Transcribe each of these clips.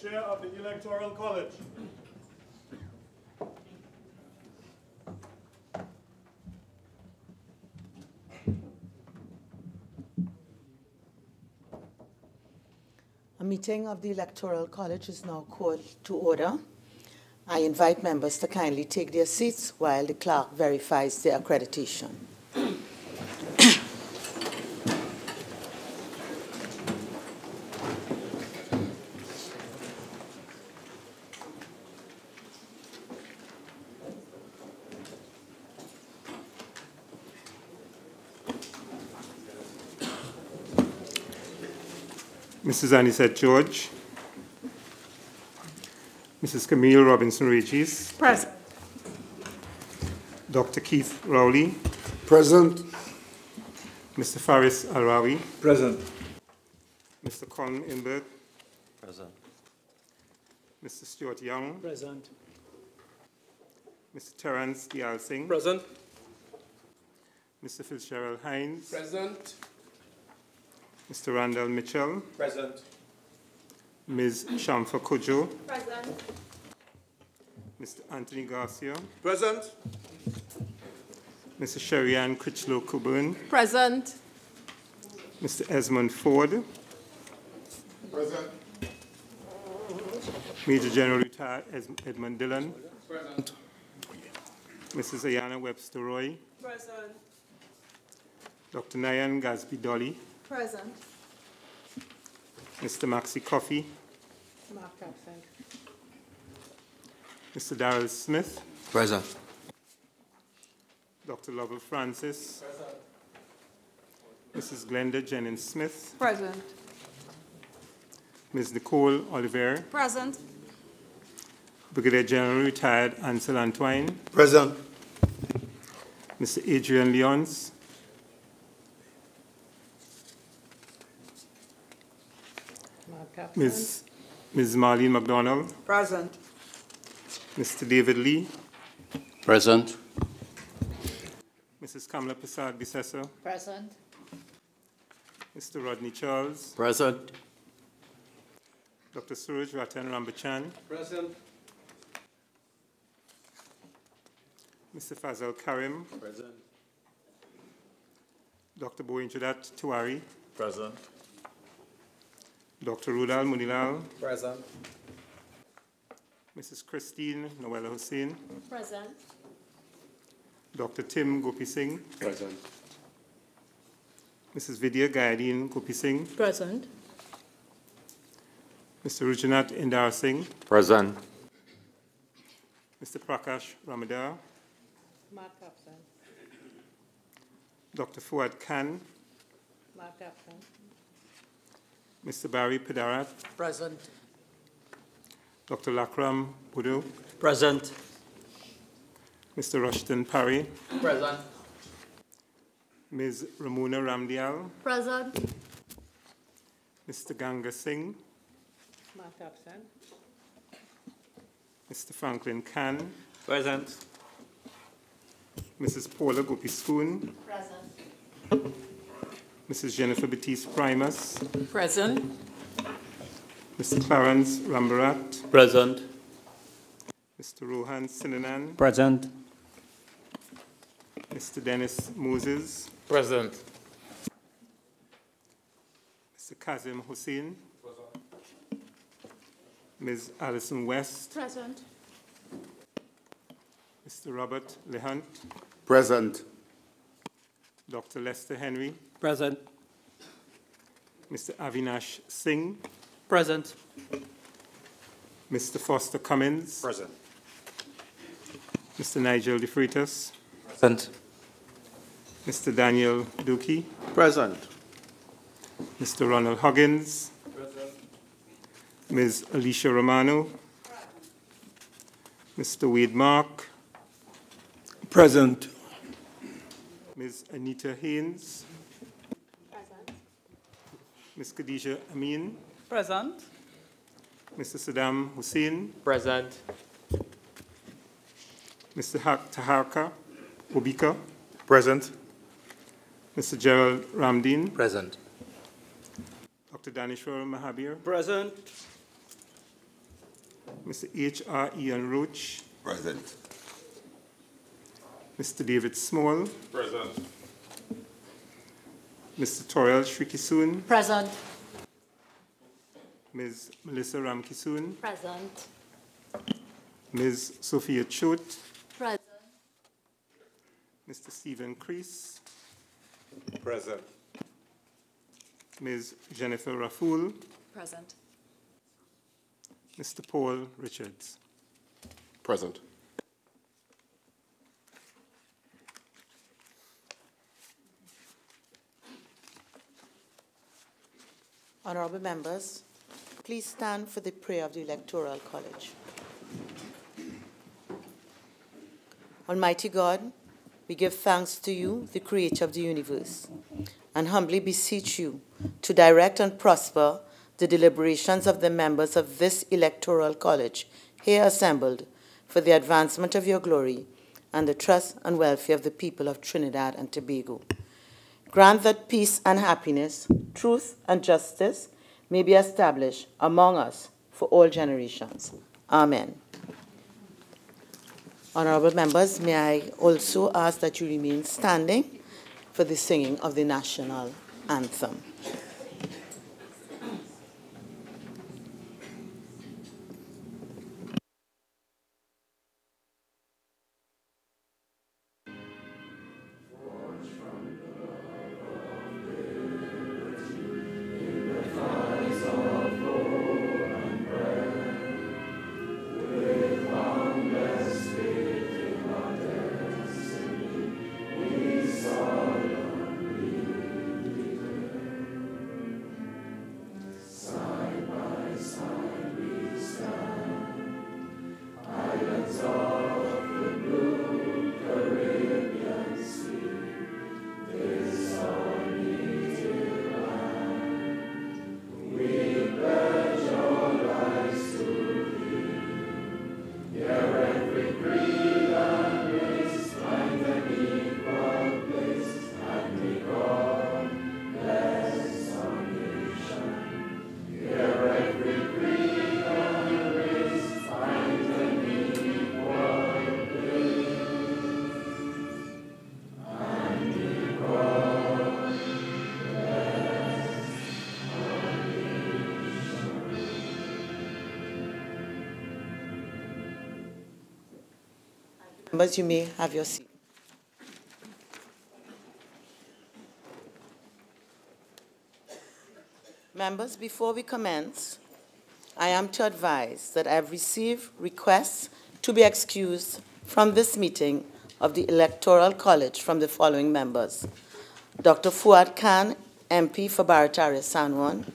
Chair of the Electoral College. A meeting of the Electoral College is now called to order. I invite members to kindly take their seats while the clerk verifies their accreditation. Mrs. Anisette George. Mrs. Camille Robinson-Regis. Present. Dr. Keith Rowley. Present. Mr. Faris Alrawi. Present. Mr. Colin Inberg. Present. Mr. Stuart Young. Present. Mr. Terence Dial Singh. Present. Mr. Fitzgerald Hines. Present. Mr. Randall Mitchell. Present. Ms. Shamfa Kujo. Present. Mr. Anthony Garcia. Present. Mrs. Sherry-Ann Critchlow-Coburn. Present. Mr. Esmond Ford. Present. Major General Retired Edmund Dillon. Present. Mrs. Ayana Webster Roy. Present. Dr. Nayan Gasby Dolly. Present. Mr. Maxie Coffey. Mark absent. Mr. Darrell Smith. Present. Dr. Lovell Francis. Mrs. Glenda Jennings Smith. Present. Ms. Nicole Oliver. Present. Brigadier General Retired Ansel Antoine. Present. Mr. Adrian Leons. Ms. Marlene McDonald. Present. Mr. David Lee. Present. Mrs. Kamala Prasad Bissessa. Present. Mr. Rodney Charles. Present. Dr. Suraj Ratan Rambachan. Present. Mr. Fazal Karim. Present. Dr. Boinchadat Tiwari. Present. Dr. Rudal Munilal. Present. Mrs. Christine Noella Hussain. Present. Dr. Tim Gopi Singh. Present. Mrs. Vidya Gayadeen Gopi Singh. Present. Mr. Rujanath Indar Singh. Present. Mr. Prakash Ramadar. Mark absent. Dr. Fuad Khan. Mark absent. Mr. Barry Pidarat. Present. Dr. Lakram Budu. Present. Mr. Rushton Parry. Present. Ms. Ramuna Ramdial. Present. Mr. Ganga Singh. Mark absent. Mr. Franklin Khan. Present. Mrs. Paula Gopi Spoon. Present. Mrs. Jennifer Batiste Primus. Present. Mr. Clarence Rambarat. Present. Mr. Rohan Sinanan. Present. Mr. Dennis Moses. Present. Mr. Kazim Hussain. Ms. Alison West. Present. Mr. Robert Lehunt. Present. Dr. Lester Henry. Present. Mr. Avinash Singh. Present. Mr. Foster Cummins. Present. Mr. Nigel De Freitas. Present. Mr. Daniel Dookie. Present. Mr. Ronald Huggins. Present. Ms. Alicia Romano. Mr. Wade Mark. Present. Ms. Anita Haynes. Present. Ms. Khadija Amin. Present. Mr. Saddam Hussein. Present. Mr. Taharka Obika. Present. Mr. Gerald Ramdeen. Present. Dr. Danishwar Mahabir. Present. Mr. H.R. Ian Roach, Present. Mr. David Small, Present. Mr. Torel Shrikisoon, Present. Ms. Melissa Ramkisoon, Present. Ms. Sophia Choate, Present. Mr. Stephen Crease, Present. Ms. Jennifer Raful, Present. Mr. Paul Richards. Present. Honorable members, please stand for the prayer of the Electoral College. Almighty God, we give thanks to you, the creator of the universe, and humbly beseech you to direct and prosper the deliberations of the members of this Electoral College here assembled for the advancement of your glory and the trust and welfare of the people of Trinidad and Tobago. Grant that peace and happiness, truth and justice may be established among us for all generations. Amen. Honorable members, may I also ask that you remain standing for the singing of the national anthem. Members, you may have your seat. Members, before we commence, I am to advise that I have received requests to be excused from this meeting of the Electoral College from the following members: Dr. Fuad Khan, MP for Barataria Sanwan;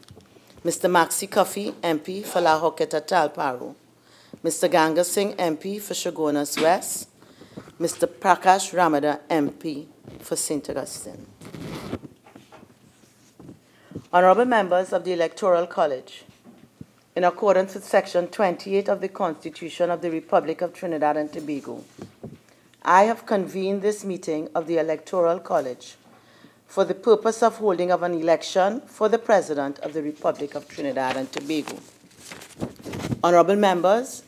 Mr. Maxi Coffey, MP for La Hoqueta Talparo; Mr. Ganga Singh, MP for Shogunas West; Mr. Prakash Ramada, MP for St. Augustine. Honorable members of the Electoral College, in accordance with Section 28 of the Constitution of the Republic of Trinidad and Tobago, I have convened this meeting of the Electoral College for the purpose of holding of an election for the President of the Republic of Trinidad and Tobago. Honorable members,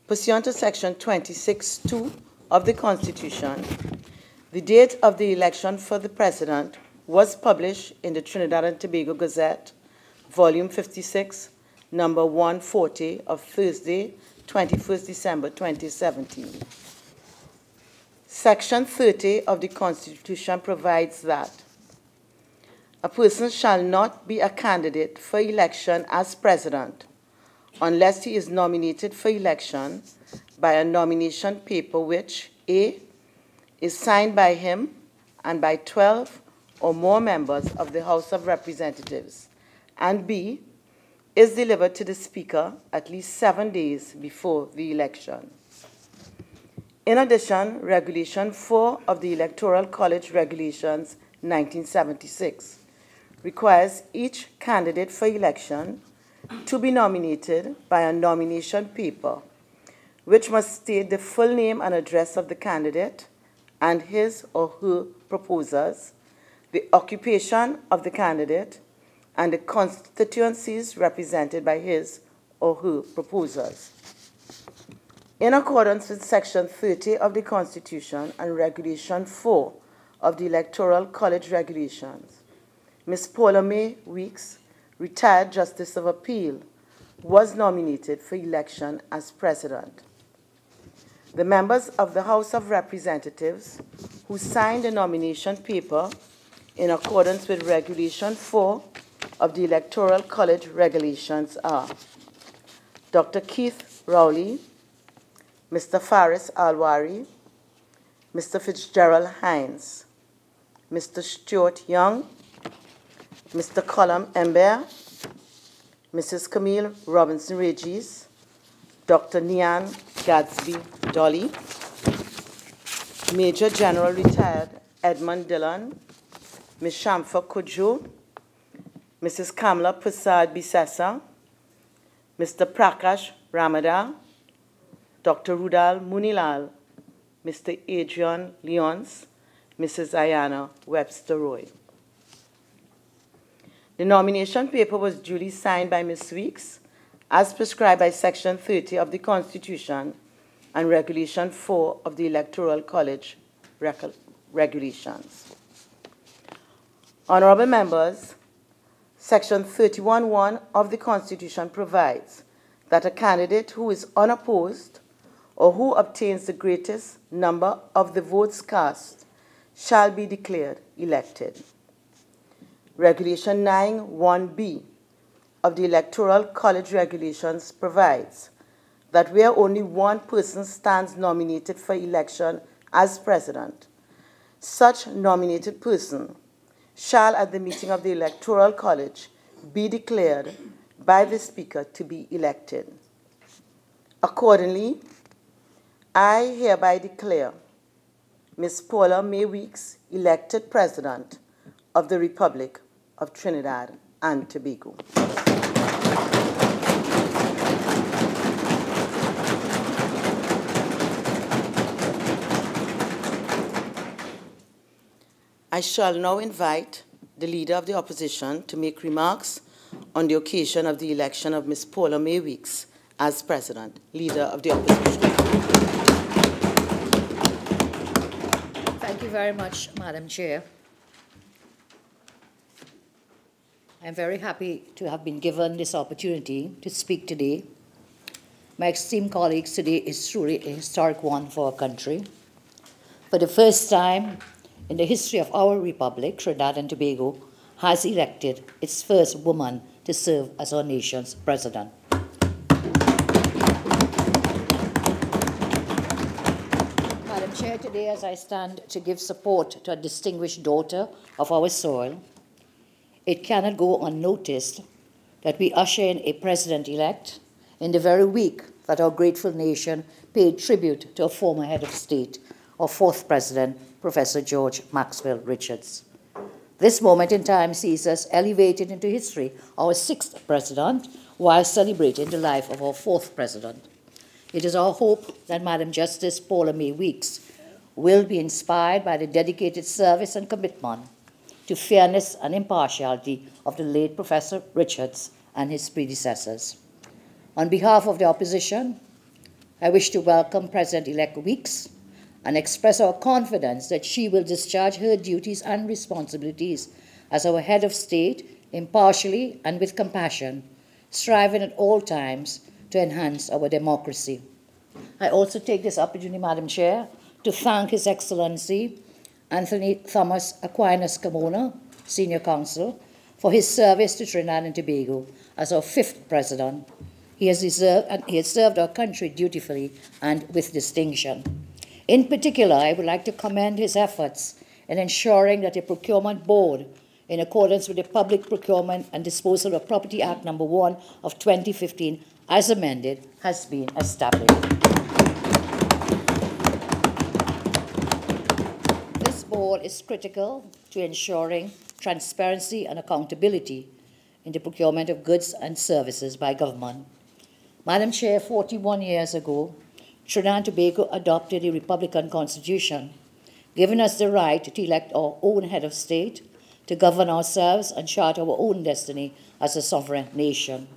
pursuant to Section 26(2) of the Constitution, the date of the election for the President was published in the Trinidad and Tobago Gazette, Volume 56, Number 140 of Thursday, 21st December 2017. Section 30 of the Constitution provides that a person shall not be a candidate for election as President unless he is nominated for election by a nomination paper which, A, is signed by him and by 12 or more members of the House of Representatives, and B, is delivered to the Speaker at least 7 days before the election. In addition, Regulation 4 of the Electoral College Regulations 1976 requires each candidate for election to be nominated by a nomination paper which must state the full name and address of the candidate and his or her proposers, the occupation of the candidate, and the constituencies represented by his or her proposers. In accordance with Section 30 of the Constitution and Regulation 4 of the Electoral College Regulations, Ms. Paula-Mae Weekes, retired Justice of Appeal, was nominated for election as President. The members of the House of Representatives who signed the nomination paper in accordance with Regulation 4 of the Electoral College Regulations are Dr. Keith Rowley, Mr. Faris Alwari, Mr. Fitzgerald Hines, Mr. Stuart Young, Mr. Colum Ember, Mrs. Camille Robinson-Regis, Dr. Nian Gadsby Dolly, Major General Retired Edmund Dillon, Ms. Shamfa Kujo, Mrs. Kamla Prasad Bisesa, Mr. Prakash Ramada, Dr. Rudal Munilal, Mr. Adrian Leons, Mrs. Ayana Webster Roy. The nomination paper was duly signed by Ms. Weekes, as prescribed by Section 30 of the Constitution and Regulation 4 of the Electoral College Regulations. Honorable members, Section 31(1) of the Constitution provides that a candidate who is unopposed or who obtains the greatest number of the votes cast shall be declared elected. Regulation 9(1)(b) of the Electoral College Regulations provides that where only one person stands nominated for election as President, such nominated person shall at the meeting of the Electoral College be declared by the Speaker to be elected. Accordingly, I hereby declare Ms. Paula-Mae Weekes elected President of the Republic of Trinidad and Tobago. I shall now invite the Leader of the Opposition to make remarks on the occasion of the election of Ms. Paula-Mae Weekes as President. Leader of the Opposition. Thank you very much, Madam Chair. I'm very happy to have been given this opportunity to speak today. My esteemed colleagues, today is truly a historic one for our country. For the first time in the history of our republic, Trinidad and Tobago has elected its first woman to serve as our nation's president. Madam Chair, today as I stand to give support to a distinguished daughter of our soil, it cannot go unnoticed that we usher in a president-elect in the very week that our grateful nation paid tribute to a former head of state, our fourth president, Professor George Maxwell Richards. This moment in time sees us elevated into history our sixth president while celebrating the life of our fourth president. It is our hope that Madam Justice Paula-Mae Weekes will be inspired by the dedicated service and commitment to fairness and impartiality of the late Professor Richards and his predecessors. On behalf of the opposition, I wish to welcome President-elect Weekes and express our confidence that she will discharge her duties and responsibilities as our head of state impartially and with compassion, striving at all times to enhance our democracy. I also take this opportunity, Madam Chair, to thank His Excellency Anthony Thomas Aquinas Carmona, Senior Counsel, for his service to Trinidad and Tobago as our fifth president. He has served our country dutifully and with distinction. In particular, I would like to commend his efforts in ensuring that a procurement board, in accordance with the Public Procurement and Disposal of Property Act No. 1 of 2015, as amended, has been established. This board is critical to ensuring transparency and accountability in the procurement of goods and services by government. Madam Chair, 41 years ago, Trinidad and Tobago adopted a Republican Constitution, giving us the right to elect our own head of state, to govern ourselves and chart our own destiny as a sovereign nation.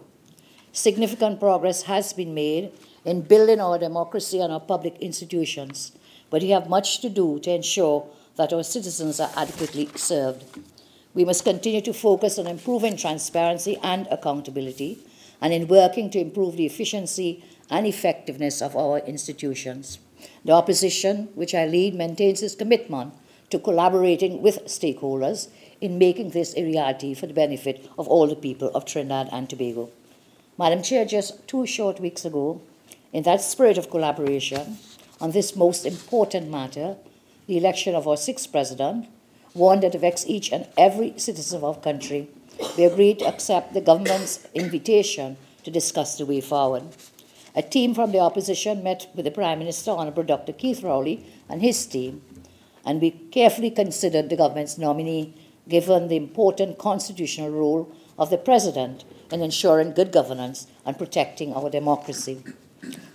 Significant progress has been made in building our democracy and our public institutions, but we have much to do to ensure that our citizens are adequately served. We must continue to focus on improving transparency and accountability, and in working to improve the efficiency and effectiveness of our institutions. The opposition, which I lead, maintains its commitment to collaborating with stakeholders in making this a reality for the benefit of all the people of Trinidad and Tobago. Madam Chair, just 2 short weeks ago, in that spirit of collaboration on this most important matter, the election of our 6th president, one that affects each and every citizen of our country, we agreed to accept the government's invitation to discuss the way forward. A team from the opposition met with the Prime Minister, Honourable Dr. Keith Rowley, and his team, and we carefully considered the government's nominee, given the important constitutional role of the President in ensuring good governance and protecting our democracy.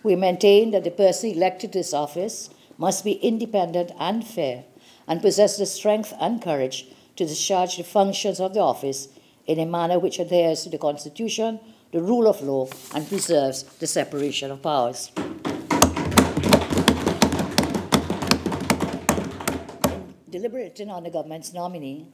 We maintain that the person elected to this office must be independent and fair, and possess the strength and courage to discharge the functions of the office in a manner which adheres to the Constitution, the rule of law, and preserves the separation of powers. In deliberating on the government's nominee,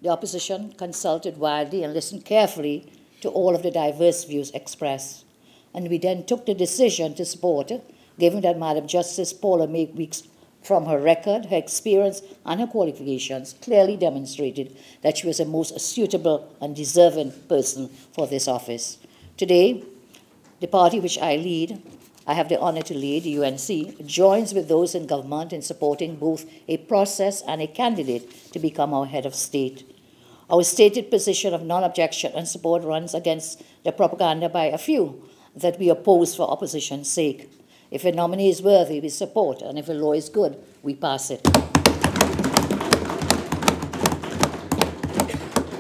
the opposition consulted widely and listened carefully to all of the diverse views expressed, and we then took the decision to support it, given that Madam Justice Paula-Mae Weekes, from her record, her experience, and her qualifications, clearly demonstrated that she was a most suitable and deserving person for this office. Today, the party which I lead, I have the honour to lead, the UNC, joins with those in government in supporting both a process and a candidate to become our head of state. Our stated position of non-objection and support runs against the propaganda by a few that we oppose for opposition's sake. If a nominee is worthy, we support, and if a law is good, we pass it.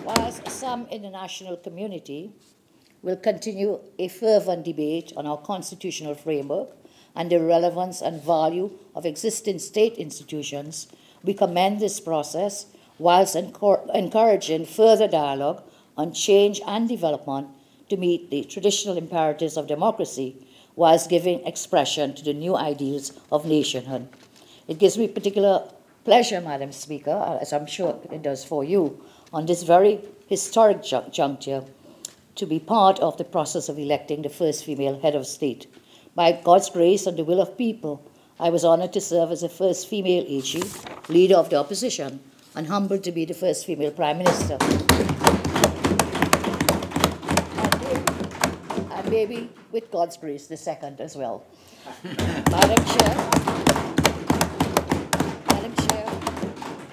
Whilst some in the national community will continue a fervent debate on our constitutional framework and the relevance and value of existing state institutions, we commend this process whilst encouraging further dialogue on change and development to meet the traditional imperatives of democracy, whilst giving expression to the new ideals of nationhood. It gives me particular pleasure, Madam Speaker, as I'm sure it does for you, on this very historic juncture, to be part of the process of electing the first female head of state. By God's grace and the will of people, I was honoured to serve as the first female AG, leader of the opposition, and humbled to be the first female Prime Minister. And maybe, with God's grace, the second as well. Madam Chair,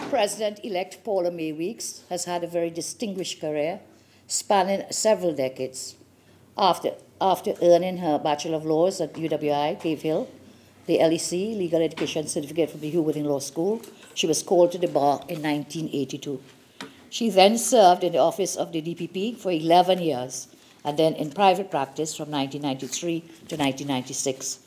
President-elect Paula-Mae Weekes has had a very distinguished career spanning several decades. After earning her Bachelor of Laws at UWI, Cave Hill, the LEC, Legal Education Certificate from the Hugh Wooding Law School, she was called to the bar in 1982. She then served in the office of the DPP for 11 years, and then in private practice from 1993 to 1996.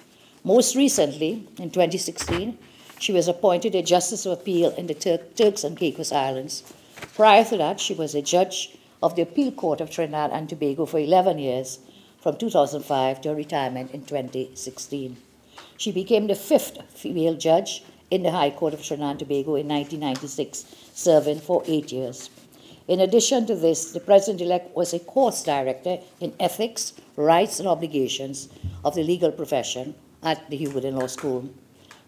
Most recently, in 2016, she was appointed a Justice of Appeal in the Turks and Caicos Islands. Prior to that, she was a judge of the Appeal Court of Trinidad and Tobago for 11 years, from 2005 to her retirement in 2016. She became the 5th female judge in the High Court of Trinidad and Tobago in 1996, serving for 8 years. In addition to this, the President-elect was a course director in ethics, rights and obligations of the legal profession at the Hugh Wooding Law School.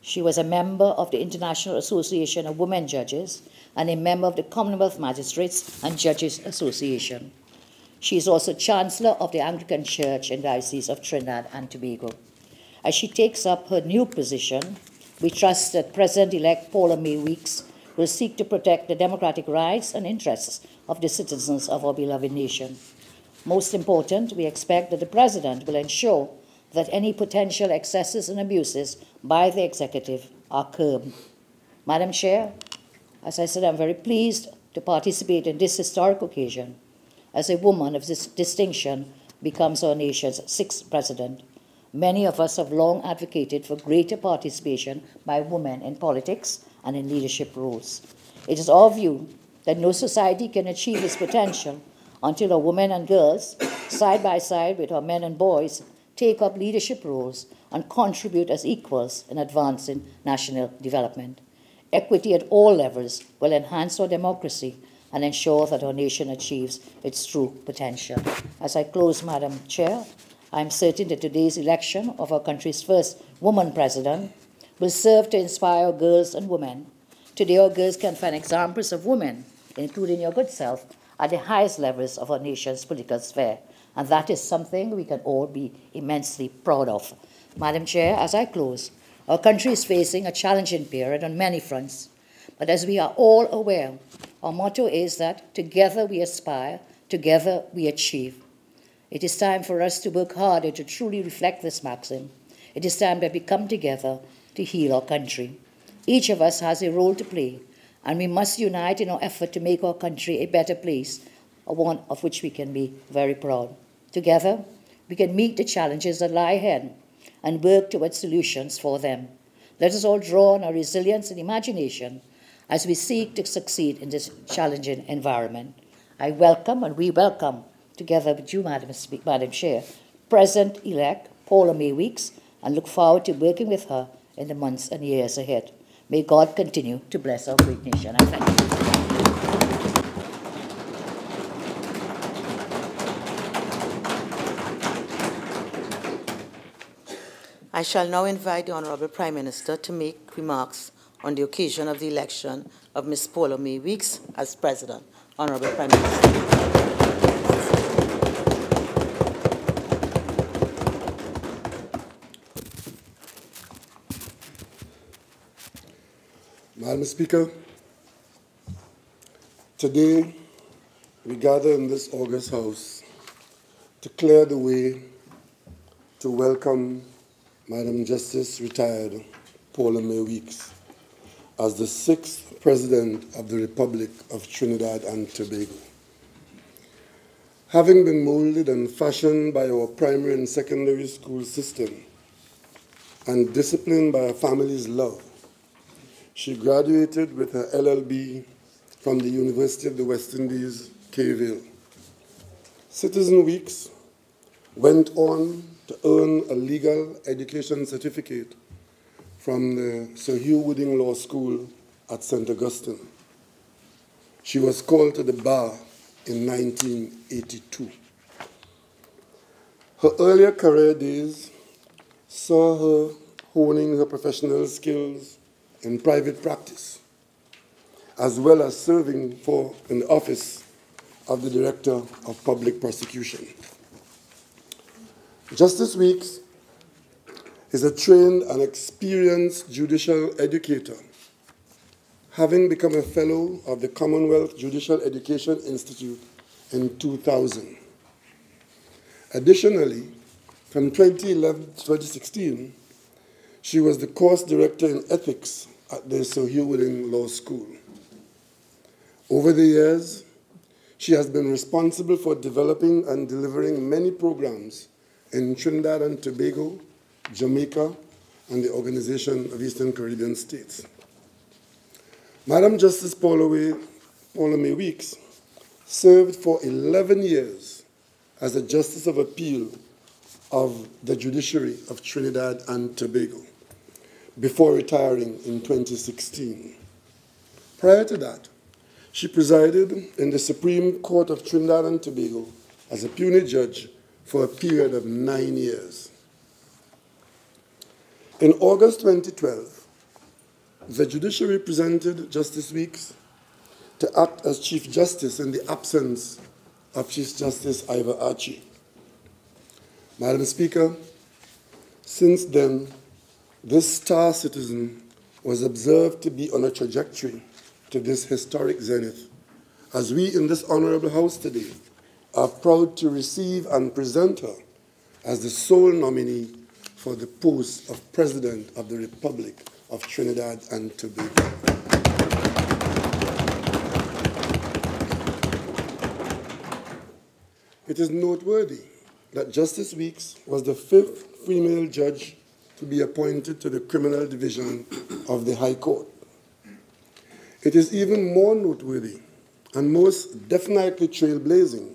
She was a member of the International Association of Women Judges and a member of the Commonwealth Magistrates and Judges Association. She is also Chancellor of the Anglican Church in the Diocese of Trinidad and Tobago. As she takes up her new position, we trust that President-elect Paula-Mae Weekes will seek to protect the democratic rights and interests of the citizens of our beloved nation. Most important, we expect that the President will ensure that any potential excesses and abuses by the executive are curbed. Madam Chair, as I said, I'm very pleased to participate in this historic occasion as a woman of this distinction becomes our nation's 6th president. Many of us have long advocated for greater participation by women in politics and in leadership roles. It is our view that no society can achieve its potential until our women and girls, side by side with our men and boys, take up leadership roles and contribute as equals in advancing national development. Equity at all levels will enhance our democracy and ensure that our nation achieves its true potential. As I close, Madam Chair, I am certain that today's election of our country's first woman president will serve to inspire girls and women. Today, our girls can find examples of women, including your good self, at the highest levels of our nation's political sphere. And that is something we can all be immensely proud of. Madam Chair, as I close, our country is facing a challenging period on many fronts. But as we are all aware, our motto is that together we aspire, together we achieve. It is time for us to work harder to truly reflect this maxim. It is time that we come together to heal our country. Each of us has a role to play, and we must unite in our effort to make our country a better place, one of which we can be very proud. Together, we can meet the challenges that lie ahead and work towards solutions for them. Let us all draw on our resilience and imagination as we seek to succeed in this challenging environment. I welcome, and we welcome, together with you, Madam Chair, President-elect Paula-Mae Weekes, and look forward to working with her in the months and years ahead. May God continue to bless our great nation. I thank you. I shall now invite the Honourable Prime Minister to make remarks on the occasion of the election of Ms. Paula-Mae Weekes as President. Honourable Prime Minister. Madam Speaker, today we gather in this August House to clear the way to welcome Madam Justice retired Paula-Mae Weekes as the 6th President of the Republic of Trinidad and Tobago. Having been molded and fashioned by our primary and secondary school system and disciplined by her family's love, she graduated with her LLB from the University of the West Indies, K-Ville. Citizen Weekes went on to earn a legal education certificate from the Sir Hugh Wooding Law School at St. Augustine. She was called to the bar in 1982. Her earlier career days saw her honing her professional skills in private practice, as well as serving in the office of the Director of Public Prosecution. Justice Weekes is a trained and experienced judicial educator, having become a Fellow of the Commonwealth Judicial Education Institute in 2000. Additionally, from 2011 to 2016, she was the course director in ethics at the Sir Hugh Wooding Law School. Over the years, she has been responsible for developing and delivering many programs in Trinidad and Tobago, Jamaica, and the Organization of Eastern Caribbean States. Madam Justice Paula-Mae Weekes served for 11 years as a Justice of Appeal of the Judiciary of Trinidad and Tobago, before retiring in 2016. Prior to that, she presided in the Supreme Court of Trinidad and Tobago as a puisne judge for a period of 9 years. In August 2012, the judiciary presented Justice Weekes to act as Chief Justice in the absence of Chief Justice Ivor Archie. Madam Speaker, since then, this star citizen was observed to be on a trajectory to this historic zenith, as we in this honorable house today are proud to receive and present her as the sole nominee for the post of President of the Republic of Trinidad and Tobago. It is noteworthy that Justice Weekes was the 5th female judge to be appointed to the Criminal Division of the High Court. It is even more noteworthy and most definitely trailblazing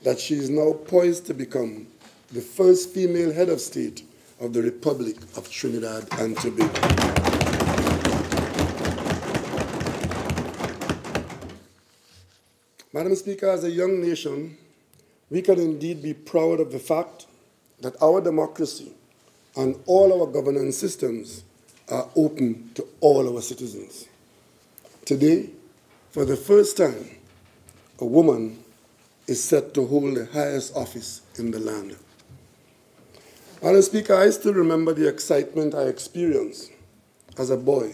that she is now poised to become the first female head of state of the Republic of Trinidad and Tobago. Madam Speaker, as a young nation, we can indeed be proud of the fact that our democracy and all our governance systems are open to all our citizens. Today, for the first time, a woman is set to hold the highest office in the land. Madam Speaker, I still remember the excitement I experienced as a boy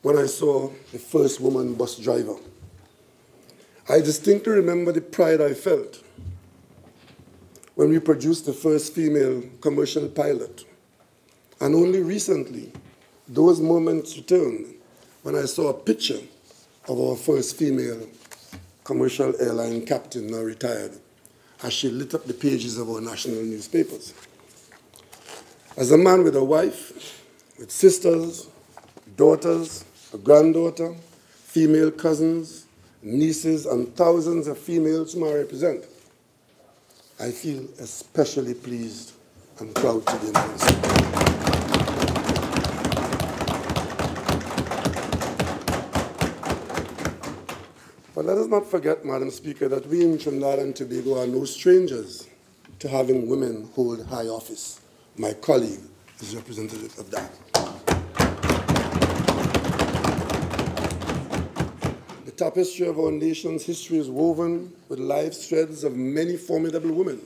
when I saw the first woman bus driver. I distinctly remember the pride I felt when we produced the first female commercial pilot. And only recently, those moments returned when I saw a picture of our first female commercial airline captain, now retired, as she lit up the pages of our national newspapers. As a man with a wife, with sisters, daughters, a granddaughter, female cousins, nieces, and thousands of females whom I represent, I feel especially pleased and proud to be announced. But let us not forget, Madam Speaker, that we in Trinidad and Tobago are no strangers to having women hold high office. My colleague is representative of that. The tapestry of our nation's history is woven with live threads of many formidable women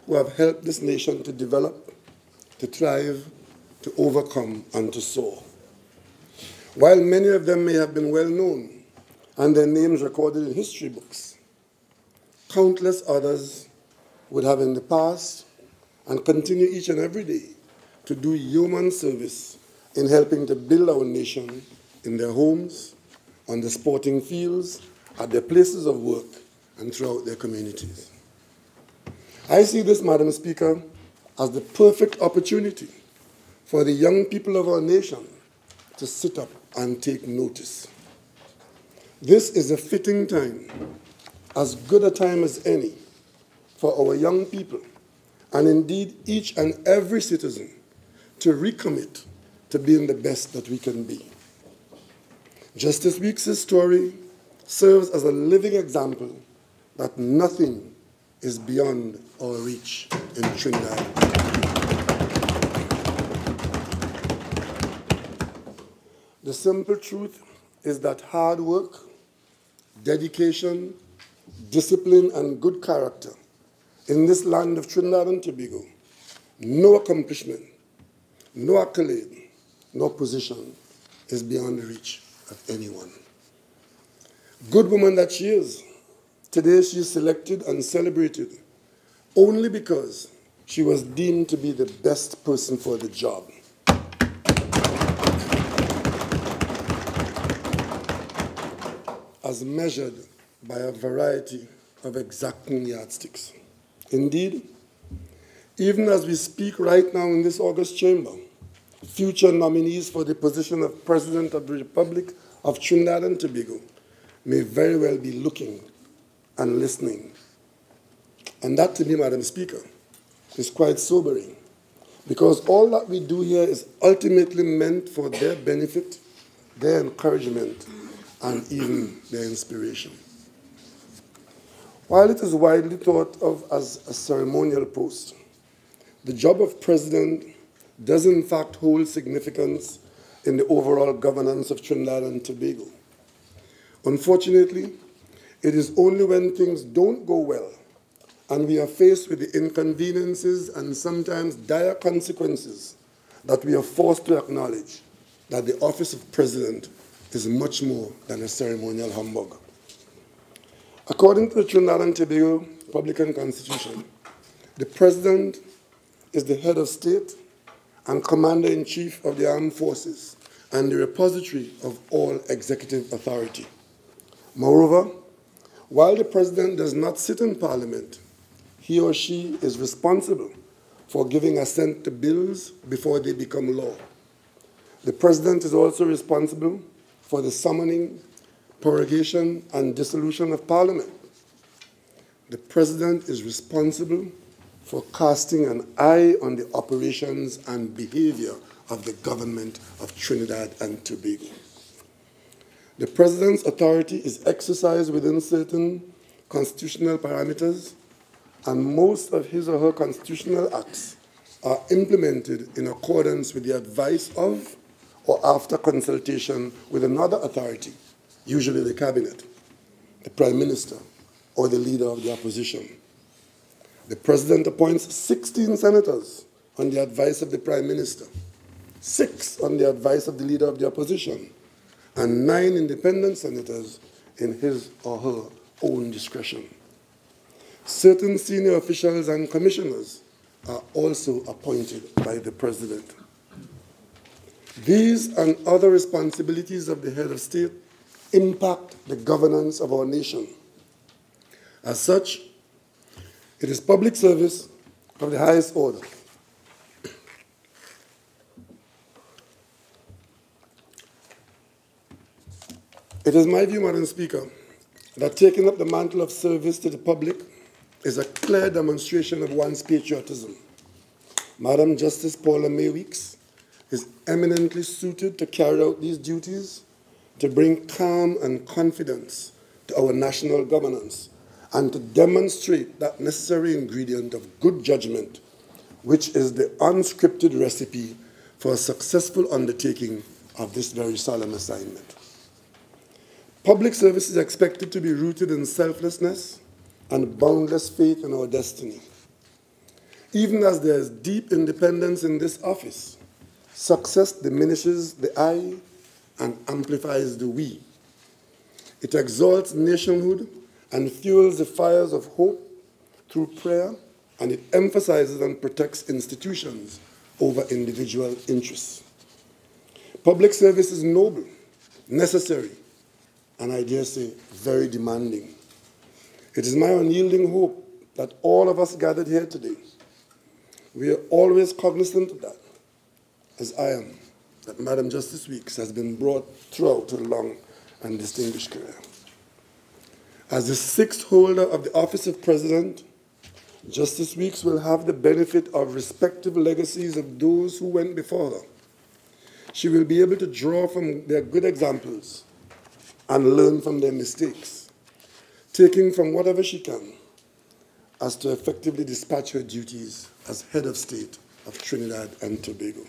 who have helped this nation to develop, to thrive, to overcome, and to soar. While many of them may have been well known and their names recorded in history books, countless others would have in the past and continue each and every day to do human service in helping to build our nation in their homes, on the sporting fields, at their places of work, and throughout their communities. I see this, Madam Speaker, as the perfect opportunity for the young people of our nation to sit up and take notice. This is a fitting time, as good a time as any, for our young people, and indeed each and every citizen, to recommit to being the best that we can be. Justice Weekes' story serves as a living example that nothing is beyond our reach in Trinidad. The simple truth is that hard work, dedication, discipline, and good character in this land of Trinidad and Tobago, no accomplishment, no accolade, no position is beyond the reach of anyone. Good woman that she is, today she is selected and celebrated only because she was deemed to be the best person for the job. As measured by a variety of exacting yardsticks. Indeed, even as we speak right now in this august chamber, future nominees for the position of President of the Republic of Trinidad and Tobago may very well be looking and listening. And that, to me, Madam Speaker, is quite sobering, because all that we do here is ultimately meant for their benefit, their encouragement, and even their inspiration. While it is widely thought of as a ceremonial post, the job of president does in fact hold significance in the overall governance of Trinidad and Tobago. Unfortunately, it is only when things don't go well and we are faced with the inconveniences and sometimes dire consequences that we are forced to acknowledge that the office of president is much more than a ceremonial humbug. According to the Trinidad and Tobago Republican Constitution, the president is the head of state and commander-in-chief of the armed forces and the repository of all executive authority. Moreover, while the president does not sit in Parliament, he or she is responsible for giving assent to bills before they become law. The president is also responsible for the summoning, prorogation, and dissolution of Parliament. The president is responsible for casting an eye on the operations and behavior of the government of Trinidad and Tobago. The President's authority is exercised within certain constitutional parameters, and most of his or her constitutional acts are implemented in accordance with the advice of or after consultation with another authority, usually the Cabinet, the Prime Minister, or the Leader of the Opposition. The President appoints 16 senators on the advice of the Prime Minister, 6 on the advice of the Leader of the Opposition, and 9 independent senators in his or her own discretion. Certain senior officials and commissioners are also appointed by the President. These and other responsibilities of the head of state impact the governance of our nation. As such, it is public service of the highest order. It is my view, Madam Speaker, that taking up the mantle of service to the public is a clear demonstration of one's patriotism. Madam Justice Paula-Mae Weekes is eminently suited to carry out these duties, to bring calm and confidence to our national governance, and to demonstrate that necessary ingredient of good judgment, which is the unscripted recipe for a successful undertaking of this very solemn assignment. Public service is expected to be rooted in selflessness and boundless faith in our destiny. Even as there is deep independence in this office, success diminishes the I and amplifies the we. It exalts nationhood and fuels the fires of hope through prayer, and it emphasizes and protects institutions over individual interests. Public service is noble, necessary, and I dare say, very demanding. It is my unyielding hope that all of us gathered here today, we are always cognizant of that, as I am, that Madam Justice Weekes has been brought throughout her long and distinguished career. As the 6th holder of the office of President, Justice Weekes will have the benefit of respective legacies of those who went before her. She will be able to draw from their good examples and learn from their mistakes, taking from whatever she can as to effectively dispatch her duties as head of state of Trinidad and Tobago.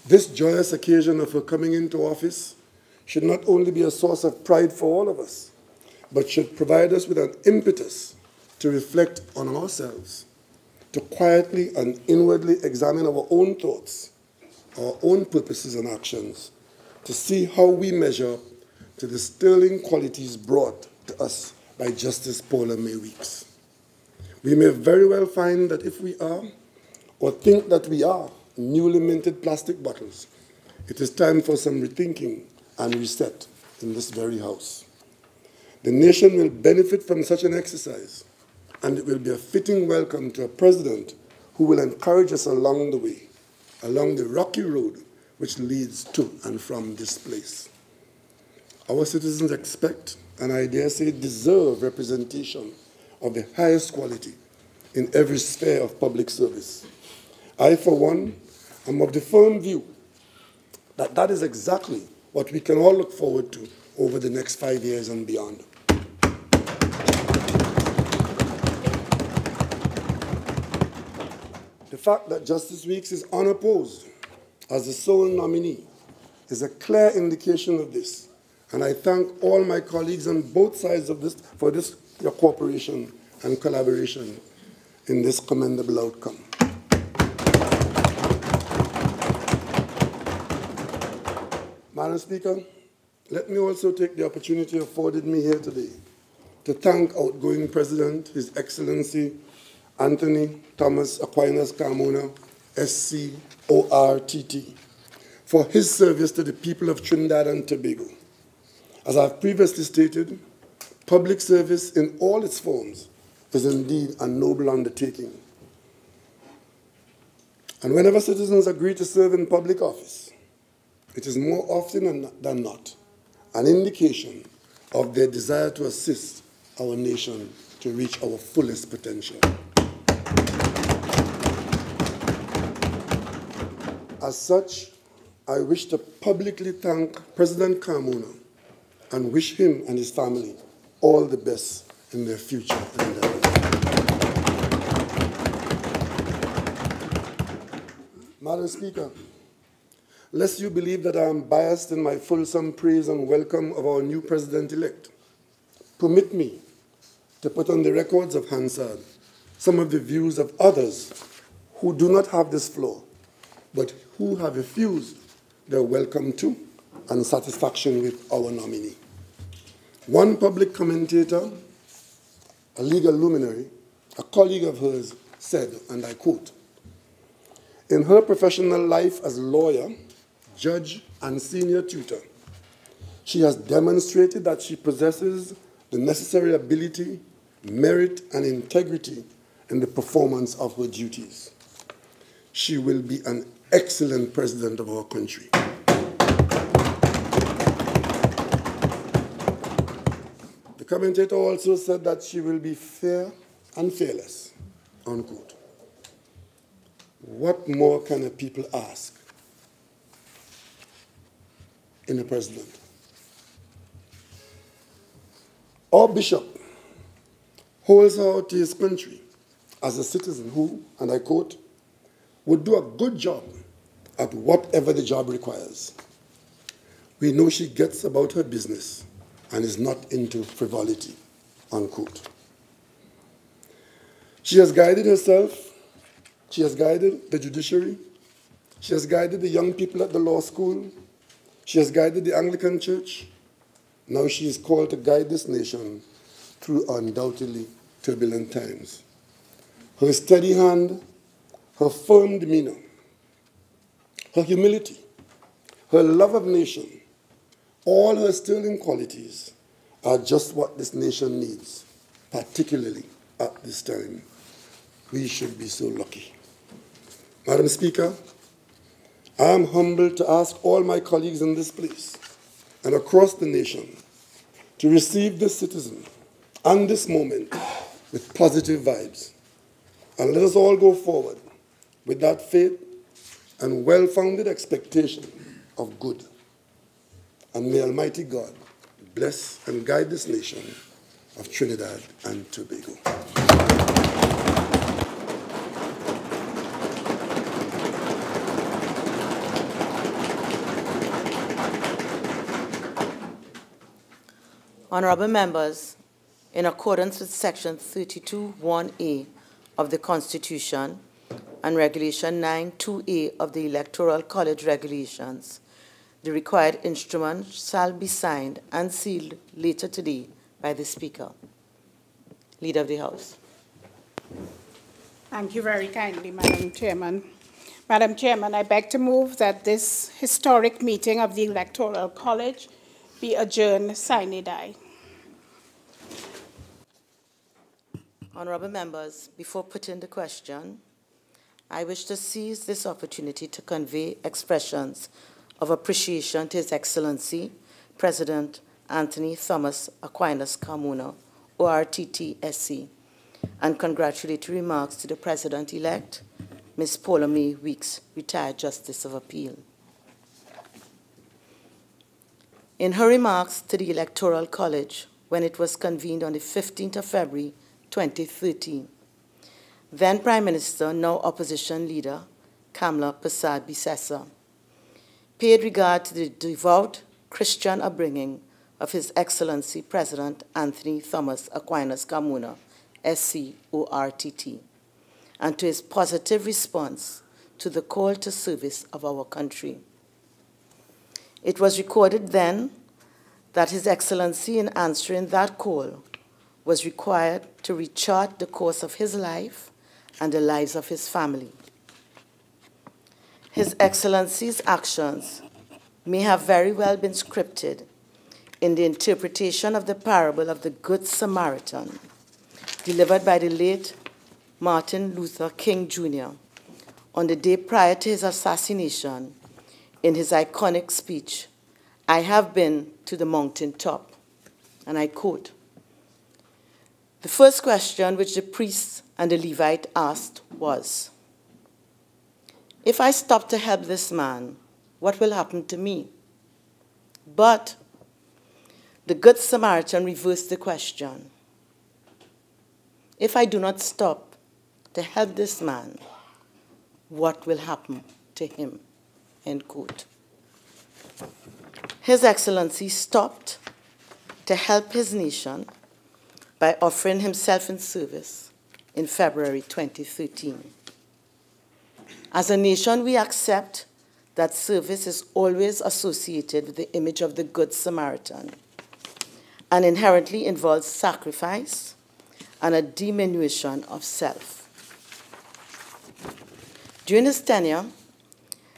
This joyous occasion of her coming into office should not only be a source of pride for all of us, but should provide us with an impetus to reflect on ourselves, to quietly and inwardly examine our own thoughts, our own purposes and actions, to see how we measure to the sterling qualities brought to us by Justice Paula-Mae Weekes. We may very well find that if we are, or think that we are, newly minted plastic bottles, it is time for some rethinking and reset in this very house. The nation will benefit from such an exercise, and it will be a fitting welcome to a president who will encourage us along the way, along the rocky road which leads to and from this place. Our citizens expect, and I dare say deserve, representation of the highest quality in every sphere of public service. I, for one, am of the firm view that that is exactly what we can all look forward to over the next 5 years and beyond. The fact that Justice Weekes is unopposed as the sole nominee is a clear indication of this, and I thank all my colleagues on both sides of this for your cooperation and collaboration in this commendable outcome. Madam Speaker, let me also take the opportunity afforded me here today to thank outgoing President, His Excellency Anthony Thomas Aquinas Carmona, SC, ORTT, for his service to the people of Trinidad and Tobago. As I've previously stated, public service in all its forms is indeed a noble undertaking. And whenever citizens agree to serve in public office, it is more often than not an indication of their desire to assist our nation to reach our fullest potential. As such, I wish to publicly thank President Carmona and wish him and his family all the best in their future endeavors. Madam Speaker, lest you believe that I am biased in my fulsome praise and welcome of our new president-elect, permit me to put on the records of Hansard some of the views of others who do not have this flaw, but who have refused their welcome to and satisfaction with our nominee. One public commentator, a legal luminary, a colleague of hers, said, and I quote, "In her professional life as lawyer, judge, and senior tutor, she has demonstrated that she possesses the necessary ability, merit, and integrity in the performance of her duties. She will be an excellent president of our country." The commentator also said that she will be fair and fearless, unquote. What more can a people ask in a president? Our bishop holds her out to his country as a citizen who, and I quote, would do a good job at whatever the job requires. We know she gets about her business and is not into frivolity, unquote. She has guided herself, she has guided the judiciary, she has guided the young people at the law school, she has guided the Anglican Church. Now she is called to guide this nation through undoubtedly turbulent times. Her steady hand, her firm demeanor, her humility, her love of nation, all her sterling qualities are just what this nation needs, particularly at this time. We should be so lucky. Madam Speaker, I am humbled to ask all my colleagues in this place and across the nation to receive this citizen and this moment with positive vibes. And let us all go forward with that faith and well-founded expectation of good. And may Almighty God bless and guide this nation of Trinidad and Tobago. Honorable members, in accordance with Section 32(1)(a) of the Constitution and Regulation 9(2)(a) of the Electoral College regulations, the required instrument shall be signed and sealed later today by the Speaker. Leader of the House. Thank you very kindly, Madam Chairman. Madam Chairman, I beg to move that this historic meeting of the Electoral College be adjourned sine die. Honorable members, before putting the question, I wish to seize this opportunity to convey expressions of appreciation to His Excellency, President Anthony Thomas Aquinas Carmona, ORTT-SC, and congratulatory remarks to the President-elect, Ms. Paula-Mae Weekes, retired Justice of Appeal. In her remarks to the Electoral College when it was convened on the 15th of February, 2013, then Prime Minister, now Opposition Leader, Kamla Persad-Bissessar, paid regard to the devout Christian upbringing of His Excellency President Anthony Thomas Aquinas Carmona, SC, ORTT, and to his positive response to the call to service of our country. It was recorded then that His Excellency, in answering that call, was required to rechart the course of his life and the lives of his family. His Excellency's actions may have very well been scripted in the interpretation of the parable of the Good Samaritan, delivered by the late Martin Luther King Jr. on the day prior to his assassination in his iconic speech, "I have been to the mountaintop," and I quote, "The first question which the priest and the Levite asked was, If I stop to help this man, what will happen to me? But the Good Samaritan reversed the question. If I do not stop to help this man, what will happen to him? End quote. His Excellency stopped to help his nation by offering himself in service in February 2013. As a nation, we accept that service is always associated with the image of the Good Samaritan and inherently involves sacrifice and a diminution of self. During his tenure,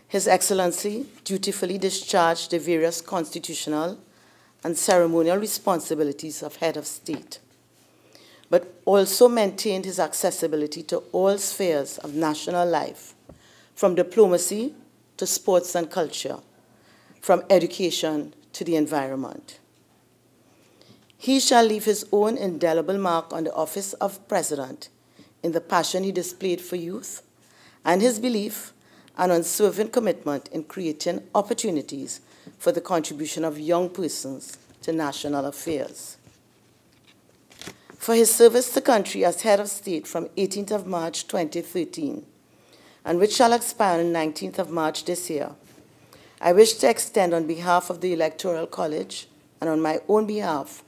His Excellency dutifully discharged the various constitutional and ceremonial responsibilities of head of state, but also maintained his accessibility to all spheres of national life, from diplomacy to sports and culture, from education to the environment. He shall leave his own indelible mark on the office of President in the passion he displayed for youth and his belief and unswerving commitment in creating opportunities for the contribution of young persons to national affairs. For his service to the country as head of state from 18th of March 2013, and which shall expire on 19th of March this year, I wish to extend on behalf of the Electoral College and on my own behalf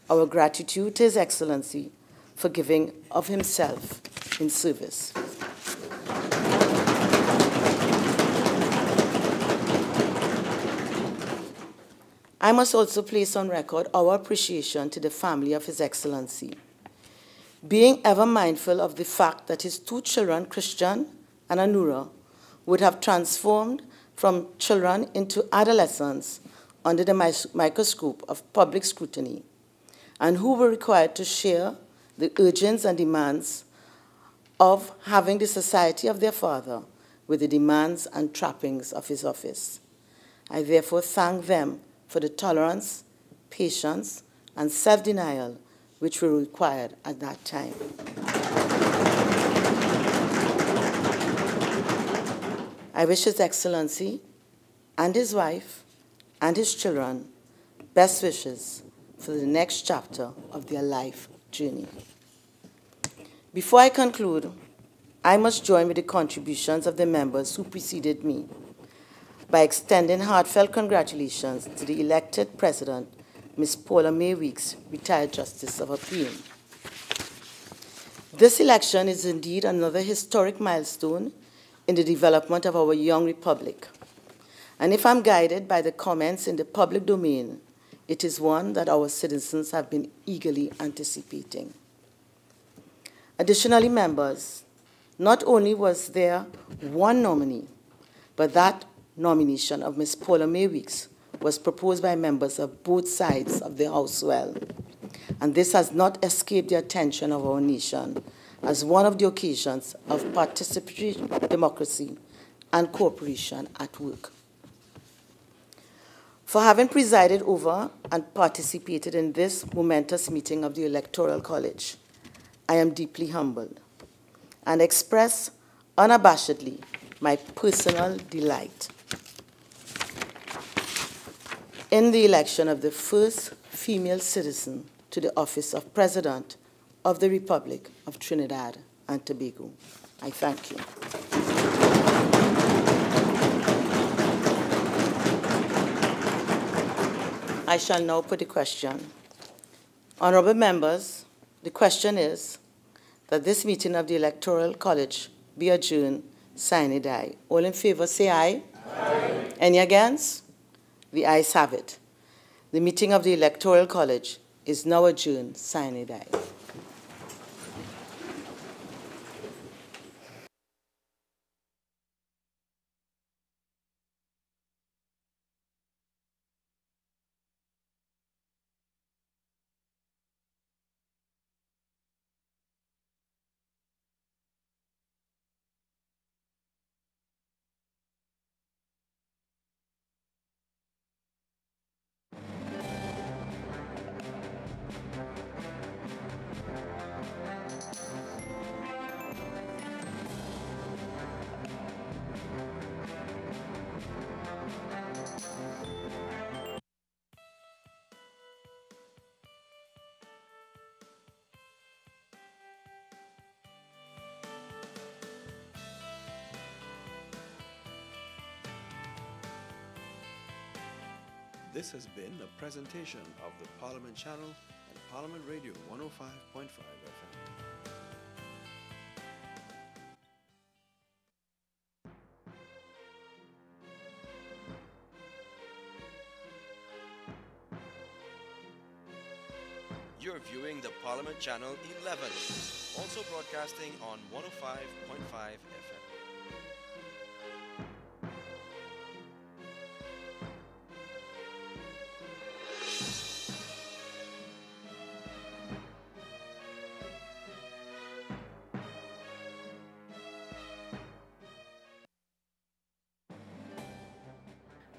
our gratitude to His Excellency for giving of himself in service. I must also place on record our appreciation to the family of His Excellency, being ever mindful of the fact that his two children, Christian and Anura, would have transformed from children into adolescents under the microscope of public scrutiny, and who were required to share the urgings and demands of having the society of their father with the demands and trappings of his office. I therefore thank them for the tolerance, patience, and self-denial which were required at that time. I wish His Excellency and his wife and his children best wishes for the next chapter of their life journey. Before I conclude, I must join with the contributions of the members who preceded me by extending heartfelt congratulations to the elected President, Ms. Paula-Mae Weekes, retired Justice of Appeal. This election is indeed another historic milestone in the development of our young republic. And if I'm guided by the comments in the public domain, it is one that our citizens have been eagerly anticipating. Additionally, members, not only was there one nominee, but that nomination of Ms. Paula-Mae Weekes was proposed by members of both sides of the House well, and this has not escaped the attention of our nation as one of the occasions of participatory democracy and cooperation at work. For having presided over and participated in this momentous meeting of the Electoral College, I am deeply humbled and express unabashedly my personal delight in the election of the first female citizen to the office of President of the Republic of Trinidad and Tobago. I thank you. I shall now put the question. Honorable members, the question is that this meeting of the Electoral College be adjourned sine die. All in favor say aye. Aye. Any against? The ayes have it. The meeting of the Electoral College is now adjourned sine die. This has been a presentation of the Parliament Channel and Parliament Radio 105.5 FM. You're viewing the Parliament Channel 11, also broadcasting on 105.5 FM.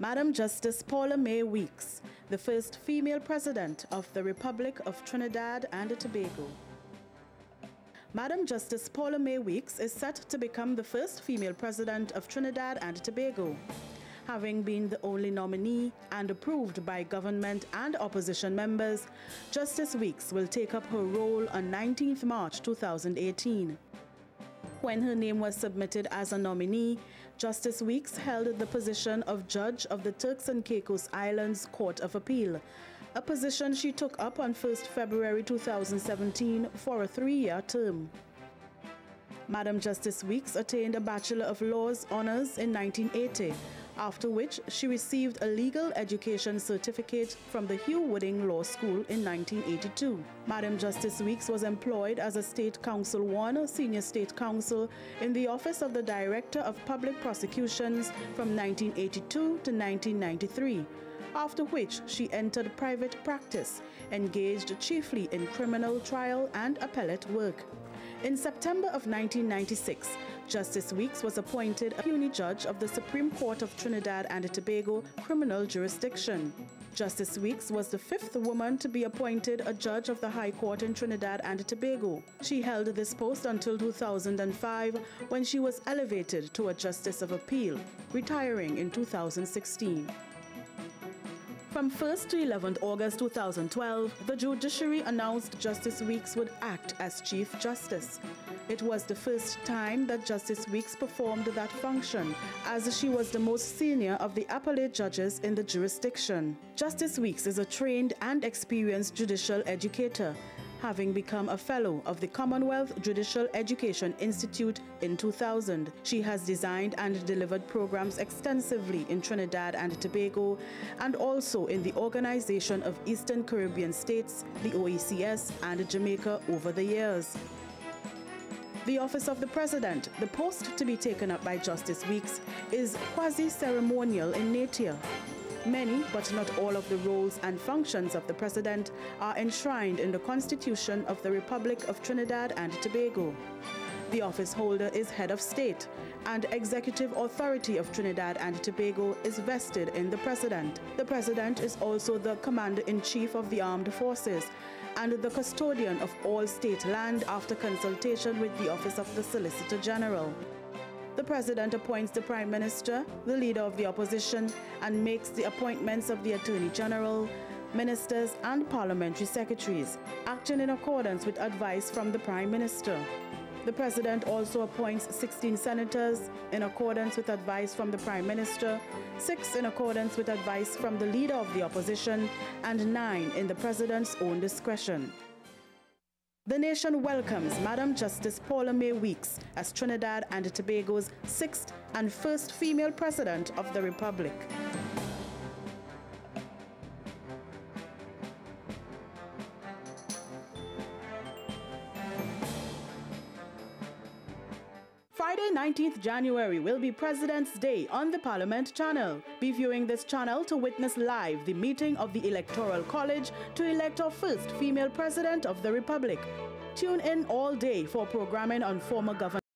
Madam Justice Paula-Mae Weekes, the first female president of the Republic of Trinidad and Tobago. Madam Justice Paula-Mae Weekes is set to become the first female president of Trinidad and Tobago. Having been the only nominee and approved by government and opposition members, Justice Weekes will take up her role on 19th March 2018. When her name was submitted as a nominee, Justice Weekes held the position of Judge of the Turks and Caicos Islands Court of Appeal, a position she took up on 1st February 2017 for a 3-year term. Madam Justice Weekes attained a Bachelor of Laws Honours in 1980, after which she received a legal education certificate from the Hugh Wooding Law School in 1982. Madam Justice Weekes was employed as a State Counsel 1 Senior State Counsel in the Office of the Director of Public Prosecutions from 1982 to 1993, after which she entered private practice, engaged chiefly in criminal trial and appellate work. In September of 1996, Justice Weekes was appointed a puisne judge of the Supreme Court of Trinidad and Tobago Criminal Jurisdiction. Justice Weekes was the 5th woman to be appointed a judge of the High Court in Trinidad and Tobago. She held this post until 2005, when she was elevated to a Justice of Appeal, retiring in 2016. From 1st to 11th August 2012, the judiciary announced Justice Weekes would act as Chief Justice. It was the first time that Justice Weekes performed that function, as she was the most senior of the appellate judges in the jurisdiction. Justice Weekes is a trained and experienced judicial educator, having become a fellow of the Commonwealth Judicial Education Institute in 2000. She has designed and delivered programs extensively in Trinidad and Tobago and also in the Organization of Eastern Caribbean States, the OECS, and Jamaica over the years. The Office of the President, the post to be taken up by Justice Weekes, is quasi-ceremonial in nature. Many, but not all of the roles and functions of the President are enshrined in the Constitution of the Republic of Trinidad and Tobago. The office holder is head of state, and executive authority of Trinidad and Tobago is vested in the President. The President is also the Commander-in-Chief of the Armed Forces and the custodian of all state land after consultation with the Office of the Solicitor General. The President appoints the Prime Minister, the Leader of the Opposition, and makes the appointments of the Attorney General, Ministers, and Parliamentary Secretaries, acting in accordance with advice from the Prime Minister. The President also appoints 16 senators in accordance with advice from the Prime Minister, 6 in accordance with advice from the Leader of the Opposition, and 9 in the President's own discretion. The nation welcomes Madam Justice Paula-Mae Weekes as Trinidad and Tobago's 6th and first female President of the Republic. Friday, 19th January will be President's Day on the Parliament Channel. Be viewing this channel to witness live the meeting of the Electoral College to elect our first female President of the Republic. Tune in all day for programming on former Governor